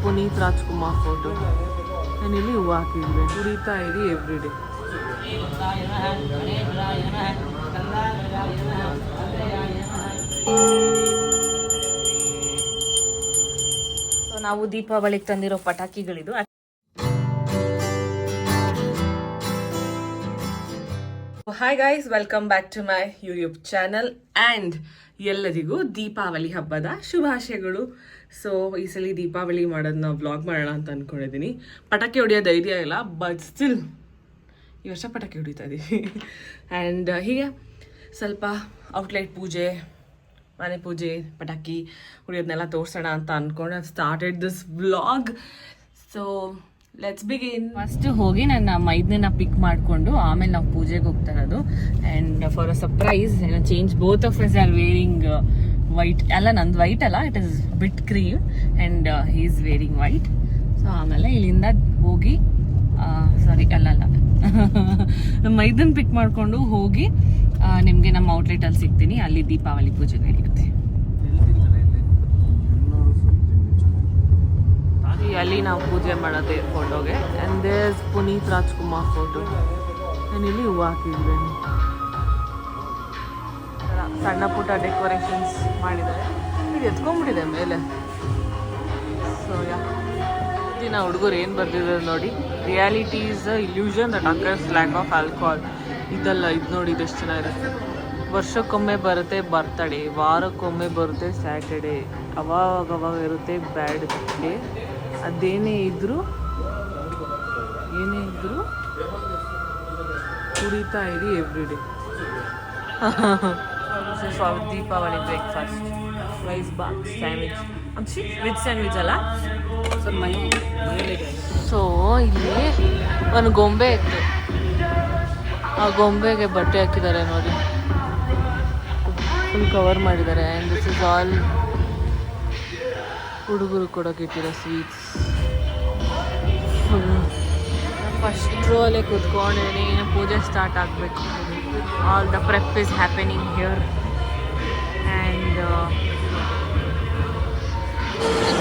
Puneeth Rajkumar photo. ನಾನು ಇಲ್ಲಿ ಹೂವು ಹಾಕಿದ್ವಿ. ಕುಡಿತಾ ಇರಿ ಎವ್ರಿ ಡೇ. ನಾವು ದೀಪಾವಳಿಗೆ ತಂದಿರೋ ಪಟಾಕಿಗಳಿದು. Hi guys, welcome back to my YouTube channel and ಎಲ್ಲರಿಗೂ ದೀಪಾವಳಿ ಹಬ್ಬದ ಶುಭಾಶಯಗಳು. ಸೊ ಈ ಸಲ ದೀಪಾವಳಿ ಮಾಡೋದನ್ನ ವ್ಲಾಗ್ ಮಾಡೋಣ ಅಂತ ಅಂದ್ಕೊಂಡಿದ್ದೀನಿ. ಪಟಾಕಿ ಹೊಡಿಯೋ ಧೈರ್ಯ ಇಲ್ಲ, ಬಟ್ ಸ್ಟಿಲ್ ಈ ವರ್ಷ ಪಟಾಕಿ ಹೊಡಿತಾ ಇದ್ದೀವಿ. ಆ್ಯಂಡ್ ಹೀಗೆ ಸ್ವಲ್ಪ ಔಟ್ಲೈಟ್ ಪೂಜೆ, ಮನೆ ಪೂಜೆ, ಪಟಾಕಿ ಹೊಡಿಯೋದನ್ನೆಲ್ಲ ತೋರಿಸೋಣ ಅಂತ ಅಂದ್ಕೊಂಡು I started this vlog. So let's begin. First ಹೋಗಿ ನನ್ನ ಮೈದನ್ನ ಪಿಕ್ ಮಾಡಿಕೊಂಡು ಆಮೇಲೆ ನಾವು ಪೂಜೆಗೆ ಹೋಗ್ತಾ ಇರೋದು. And for a surprise change both of us are wearing white. ಅಲ್ಲ, ನಂದು ವೈಟ್ ಅಲ್ಲ, it is bit cream and he is wearing white. So ಆಮೇಲೆ ಇಲ್ಲಿಂದ ಹೋಗಿ ಸಾರಿ ಅಲ್ಲಲ್ಲ ಮೈದನ್ ಪಿಕ್ ಮಾಡಿಕೊಂಡು ಹೋಗಿ ನಿಮಗೆ ನಮ್ಮ ಔಟ್ಲೆಟಲ್ಲಿ ಸಿಗ್ತೀನಿ. ಅಲ್ಲಿ ದೀಪಾವಳಿ ಪೂಜೆ ನಡೆಯುತ್ತೆ. ಅಲ್ಲಿ ನಾವು ಪೂಜೆ ಮಾಡೋದು ಫೋಟೋಗೆ. And there's Puneeth Rajkumar photo. ನಾನು ಇಲ್ಲಿ ಹೂವು ಹಾಕಿದ್ವಿ. ಸಣ್ಣ ಪುಟ್ಟ ಡೆಕೋರೇಷನ್ಸ್ ಮಾಡಿದ್ದಾರೆ. ಇದು ಎತ್ಕೊಂಡ್ಬಿಟ್ಟಿದೆ ಮೇಲೆ. ಸೊ ದಿನ ಹುಡುಗರು ಏನು ಬರ್ದಿದ್ದಾರೆ ನೋಡಿ. Reality is a illusion that occurs lack of alcohol. ಇದಲ್ಲ, ಇದು ನೋಡಿ, ಇದೆಷ್ಟು ಚೆನ್ನಾಗಿರುತ್ತೆ. ವರ್ಷಕ್ಕೊಮ್ಮೆ ಬರುತ್ತೆ ಬರ್ತಡೇ, ವಾರಕ್ಕೊಮ್ಮೆ ಬರುತ್ತೆ ಸ್ಯಾಟರ್ಡೇ, ಅವಾಗವಾಗ ಇರುತ್ತೆ ಬ್ಯಾಡ್ ಡೇ. ಅದೇನೇ ಇದ್ದರೂ ಏನೇ ಇದ್ದರೂ ಕುಡಿತಾ ಇರಿ every day. Deepavali breakfast rice box sandwich. With sandwich ಅಲ್ಲ. ಸೊ ಇಲ್ಲಿ ಒಂದು ಗೊಂಬೆ ಇತ್ತು, ಆ ಗೊಂಬೆಗೆ ಬಟ್ಟೆ ಹಾಕಿದ್ದಾರೆ ನೋಡಿ, ಫುಲ್ ಕವರ್ ಮಾಡಿದ್ದಾರೆ. ಆ್ಯಂಡ್ ದಿಸ್ ಇಸ್ ಆಲ್ ಹುಡುಗರು ಕೊಡೋಕೆ ಇಟ್ಟಿರೋ ಸ್ವೀಟ್ಸ್. ಫಸ್ಟ್ ರೋ ಅಲ್ಲೇ ಕೂತ್ಕೊಂಡಿದ್ದೀನಿ. ಇನ್ನು ಪೂಜೆ ಸ್ಟಾರ್ಟ್ ಆಗಬೇಕು. All the prep is happening here. And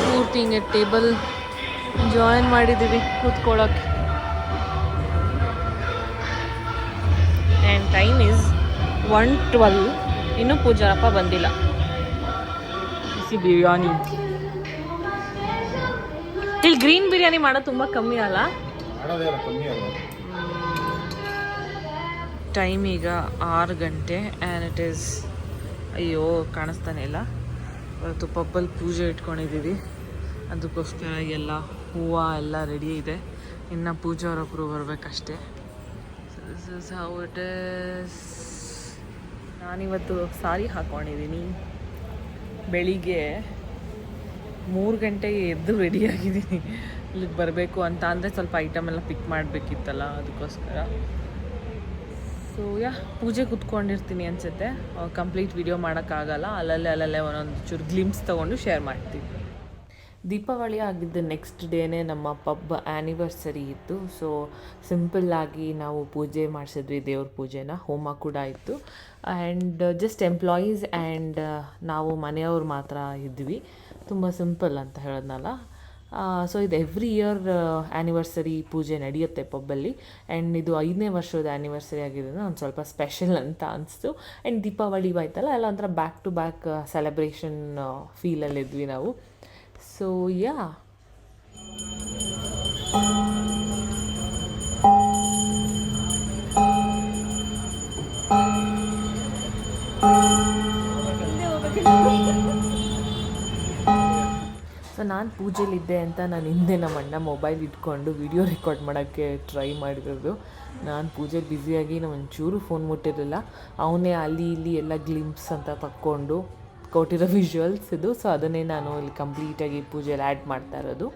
ಪೂರ್ತಿ ಹಿಂಗೆ ಟೇಬಲ್ ಜಾಯಿನ್ ಮಾಡಿದ್ದೀವಿ ಕೂತ್ಕೊಳ್ಳೋಕ್ಕೆ. And time is 1:12. ಇನ್ನೂ ಪೂಜಾರಪ್ಪ ಬಂದಿಲ್ಲ. ಬಿಸಿ ಬಿರಿಯಾನಿ. ಇಲ್ಲಿ ಗ್ರೀನ್ ಬಿರಿಯಾನಿ ಮಾಡೋದು ತುಂಬ ಕಮ್ಮಿ ಅಲ್ಲ. ಟೈಮ್ ಈಗ 6 ಗಂಟೆ ಆ್ಯಂಡ್ ಇಟ್ ಈಸ್, ಅಯ್ಯೋ ಕಾಣಿಸ್ತಾನೆ ಇಲ್ಲ. ಇವತ್ತು ಪಬ್ಬಲ್ಲಿ ಪೂಜೆ ಇಟ್ಕೊಂಡಿದ್ದೀವಿ, ಅದಕ್ಕೋಸ್ಕರ ಎಲ್ಲ ಹೂವು ಎಲ್ಲ ರೆಡಿ ಇದೆ. ಇನ್ನು ಪೂಜೆ ಅವರೊಬ್ಬರು ಬರಬೇಕಷ್ಟೇ. This is how it is. ನಾನಿವತ್ತು ಸಾರಿ ಹಾಕ್ಕೊಂಡಿದ್ದೀನಿ. ಬೆಳಿಗ್ಗೆ 3 ಗಂಟೆಗೆ ಎದ್ದು ರೆಡಿಯಾಗಿದ್ದೀನಿ ಇಲ್ಲಿಗೆ ಬರಬೇಕು ಅಂತ. ಅಂದರೆ ಸ್ವಲ್ಪ ಐಟಮ್ ಎಲ್ಲ ಪಿಕ್ ಮಾಡಬೇಕಿತ್ತಲ್ಲ, ಅದಕ್ಕೋಸ್ಕರ. ಸೊ ಪೂಜೆ ಕೂತ್ಕೊಂಡಿರ್ತೀನಿ ಅನಿಸುತ್ತೆ. ಕಂಪ್ಲೀಟ್ ವಿಡಿಯೋ ಮಾಡೋಕ್ಕಾಗಲ್ಲ. ಅಲ್ಲಲ್ಲೇ ಒಂದೊಂದು ಚೂರು ಗ್ಲಿಮ್ಸ್ ತೊಗೊಂಡು ಶೇರ್ ಮಾಡ್ತೀನಿ. ದೀಪಾವಳಿ ಆಗಿದ್ದ ನೆಕ್ಸ್ಟ್ ಡೇನೇ ನಮ್ಮ ಪಬ್ ಆ್ಯನಿವರ್ಸರಿ ಇತ್ತು. ಸೊ ಸಿಂಪಲ್ಲಾಗಿ ನಾವು ಪೂಜೆ ಮಾಡಿಸಿದ್ವಿ, ದೇವ್ರ ಪೂಜೆನ. ಹೋಮ ಕೂಡ ಇತ್ತು. ಆ್ಯಂಡ್ ಜಸ್ಟ್ ಎಂಪ್ಲಾಯೀಸ್ ಆ್ಯಂಡ್ ನಾವು ಮನೆಯವ್ರು ಮಾತ್ರ ಇದ್ವಿ. ತುಂಬ ಸಿಂಪಲ್ ಅಂತ ಹೇಳಿದ್ನಲ್ಲ. ಸೊ ಇದು ಎವ್ರಿ ಇಯರ್ ಆ್ಯನಿವರ್ಸರಿ ಪೂಜೆ ನಡೆಯುತ್ತೆ ಪಬ್ಬಲ್ಲಿ. ಆ್ಯಂಡ್ ಇದು 5ನೇ ವರ್ಷದ ಆ್ಯನಿವರ್ಸರಿ ಆಗಿರೋದು ಒಂದು ಸ್ವಲ್ಪ ಸ್ಪೆಷಲ್ ಅಂತ ಅನಿಸ್ತು. ಆ್ಯಂಡ್ ದೀಪಾವಳಿ ಬಾಯ್ತಲ್ಲ, ಎಲ್ಲ ಒಂಥರ ಬ್ಯಾಕ್ ಟು ಬ್ಯಾಕ್ ಸೆಲೆಬ್ರೇಷನ್ ಫೀಲಲ್ಲಿದ್ವಿ ನಾವು. ಸೊ ಸೊ ನಾನು ಪೂಜೆಲಿದ್ದೆ ಅಂತ ನಾನು ಹಿಂದೆ ನಮ್ಮ ಅಣ್ಣ ಮೊಬೈಲ್ ಇಟ್ಕೊಂಡು ವಿಡಿಯೋ ರೆಕಾರ್ಡ್ ಮಾಡೋಕ್ಕೆ ಟ್ರೈ ಮಾಡಿರೋದು. ನಾನು ಪೂಜೆ ಬ್ಯುಸಿಯಾಗಿ ನಾನು ಒಂಚೂರು ಫೋನ್ ಮುಟ್ಟಿರಲಿಲ್ಲ. ಅವನೇ ಅಲ್ಲಿ ಇಲ್ಲಿ ಎಲ್ಲ ಗ್ಲಿಮ್ಸ್ ಅಂತ ತಕ್ಕೊಂಡು ಕೊಟ್ಟಿರೋ ವಿಜುವಲ್ಸ್ ಇದು. ಸೊ ಅದನ್ನೇ ನಾನು ಇಲ್ಲಿ ಕಂಪ್ಲೀಟಾಗಿ ಪೂಜೆಯಲ್ಲಿ ಆ್ಯಡ್ ಮಾಡ್ತಾ ಇರೋದು.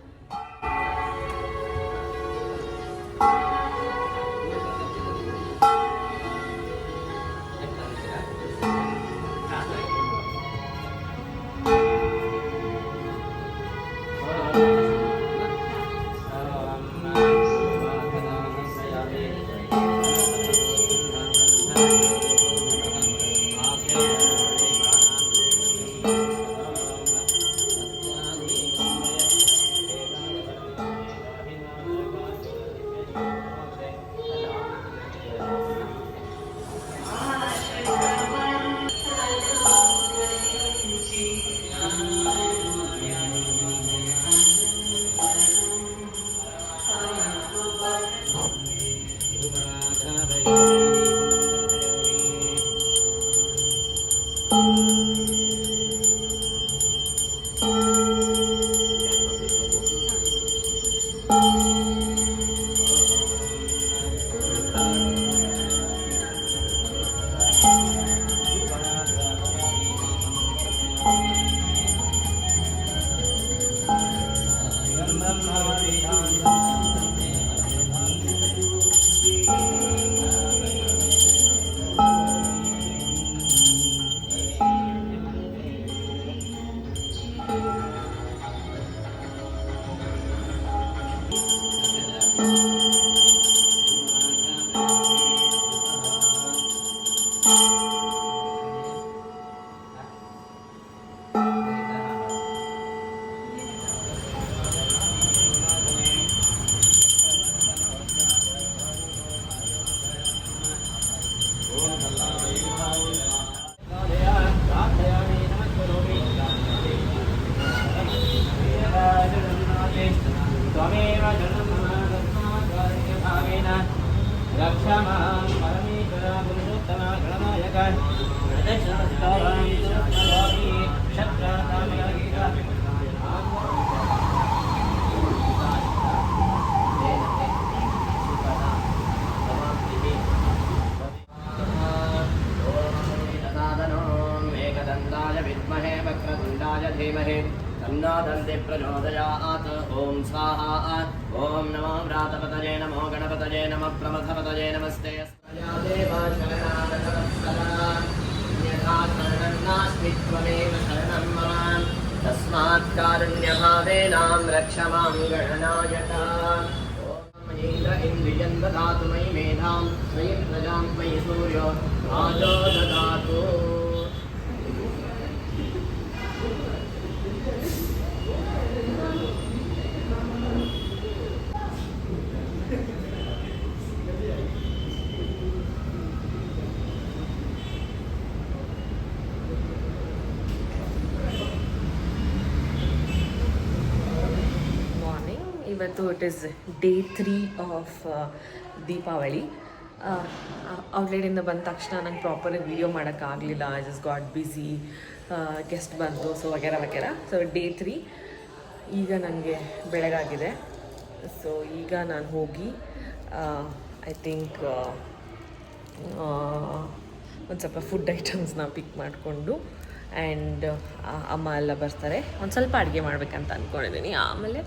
विद्महे वक्रतुण्डाय धीमहि तन्नो दन्ति प्रचोदयात् ॐ स्वाहा ॐ नमो व्रातपतये नमो गणपतये नमः प्रमथपतये नमस्ते या देवा शरणागतवत्सला यथा शरणं नास्ति त्वमेव शरणं मम तस्मात् कारुण्यभावेनां रक्ष मां गणनायका ॐ इन्द्र इन्द्रियं ददातु मयि मेधां मयि प्रजां मयि सूर्यो राजो ददातु ಇವತ್ತು it is day 3 of Deepavali. ಔಟ್ಲೈನಿಂದ ಬಂದ ತಕ್ಷಣ ನಂಗೆ ಪ್ರಾಪರಾಗಿ ವಿಡಿಯೋ ಮಾಡೋಕ್ಕಾಗಲಿಲ್ಲ. I just got busy, guest ಬಂತು, ಸೊ ವಗೇರ ವಗೇರ. ಸೊ ಡೇ 3 ಈಗ ನನಗೆ ಬೆಳಗಾಗಿದೆ. ಸೊ ಈಗ ನಾನು ಹೋಗಿ ಐ ಥಿಂಕ್ ಒಂದು ಸ್ವಲ್ಪ ಫುಡ್ ಐಟಮ್ಸ್ನ ಪಿಕ್ ಮಾಡಿಕೊಂಡು ಆ್ಯಂಡ್ ಅಮ್ಮ ಎಲ್ಲ ಬರ್ತಾರೆ. ಒಂದು ಸ್ವಲ್ಪ ಅಡುಗೆ ಮಾಡ್ಬೇಕಂತ ಅಂದ್ಕೊಂಡಿದ್ದೀನಿ. ಆಮೇಲೆ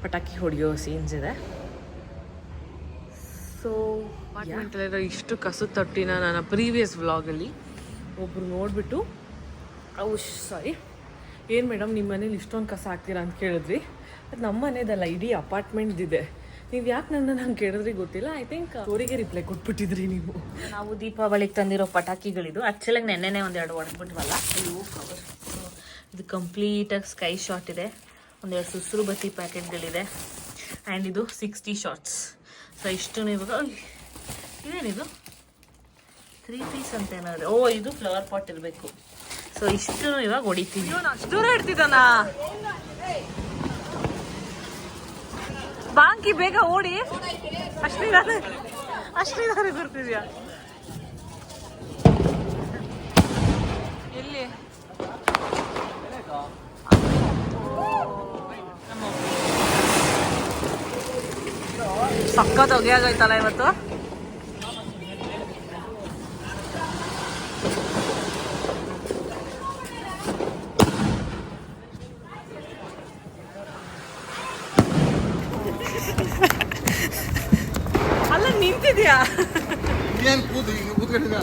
ಪಟಾಕಿ ಹೊಡೆಯೋ ಸೀನ್ಸ್ ಇದೆ. ಸೊ ಅಪಾರ್ಟ್ಮೆಂಟಲ್ಲಿರೋ ಇಷ್ಟು ಕಸದ ತೊಟ್ಟಿನ ನನ್ನ ಪ್ರೀವಿಯಸ್ ವ್ಲಾಗಲ್ಲಿ ಒಬ್ಬರು ನೋಡಿಬಿಟ್ಟು ಸಾರಿ ಏನು ಮೇಡಮ್ ನಿಮ್ಮ ಮನೇಲಿ ಇಷ್ಟೊಂದು ಕಸ ಹಾಕ್ತೀರಾ ಅಂತ ಕೇಳಿದ್ರಿ. ಅದು ನಮ್ಮ ಮನೇದಲ್ಲ, ಇಡೀ ಅಪಾರ್ಟ್ಮೆಂಟ್ದಿದೆ. ನೀವು ಯಾಕೆ ನಂಗೆ ಕೇಳಿದ್ರಿ ಗೊತ್ತಿಲ್ಲ. ಐ ಥಿಂಕ್ ಅವರಿಗೆ ರಿಪ್ಲೈ ಕೊಟ್ಬಿಟ್ಟಿದ್ರಿ ನೀವು. ನಾವು ದೀಪಾವಳಿಗೆ ತಂದಿರೋ ಪಟಾಕಿಗಳಿದು. ಆ್ಯಕ್ಚುಲಾಗಿ ನೆನ್ನೆನೇ ಒಂದೆರಡು ಹೊಡೆದ್ಬಿಟ್ವಲ್ಲ. ಇದು ಕಂಪ್ಲೀಟಾಗಿ ಸ್ಕೈ ಶಾಟ್ ಇದೆ. ಒಂದೆರಡು ಸುಸ್ರು ಬತ್ತಿ ಪ್ಯಾಕೆಟ್ಗಳಿದೆ. ಆ್ಯಂಡ್ ಇದು 60 ಶಾಟ್ಸ್. ಸೊ ಇಷ್ಟು ಇವಾಗ ಇದೇನಿದು 3 ಪೀಸ್ ಅಂತ ಏನಾದ್ರೆ, ಓ ಇದು ಫ್ಲವರ್ ಪಾಟ್ ಇರಬೇಕು. ಸೊ ಇಷ್ಟು ಇವಾಗ ಹೊಡಿತೀವಿ. ಅಷ್ಟು ದೂರ ಇಡ್ತಿದ್ದಾನ ಬಾಂಕಿ, ಬೇಗ ಓಡಿ. ಅಷ್ಟಿದಾರೆ ಬರ್ತಿದ್ಯಾ ಎಲ್ಲಿ? ಸಖತ್ ಹೊಗೆ ಆಗೋಯ್ತಲ್ಲ ಇವತ್ತು. ಅಲ್ಲ ನಿಂತಿದ್ಯಾ? ಕೂತ್ಕೊಂಡಿದ್ದೆ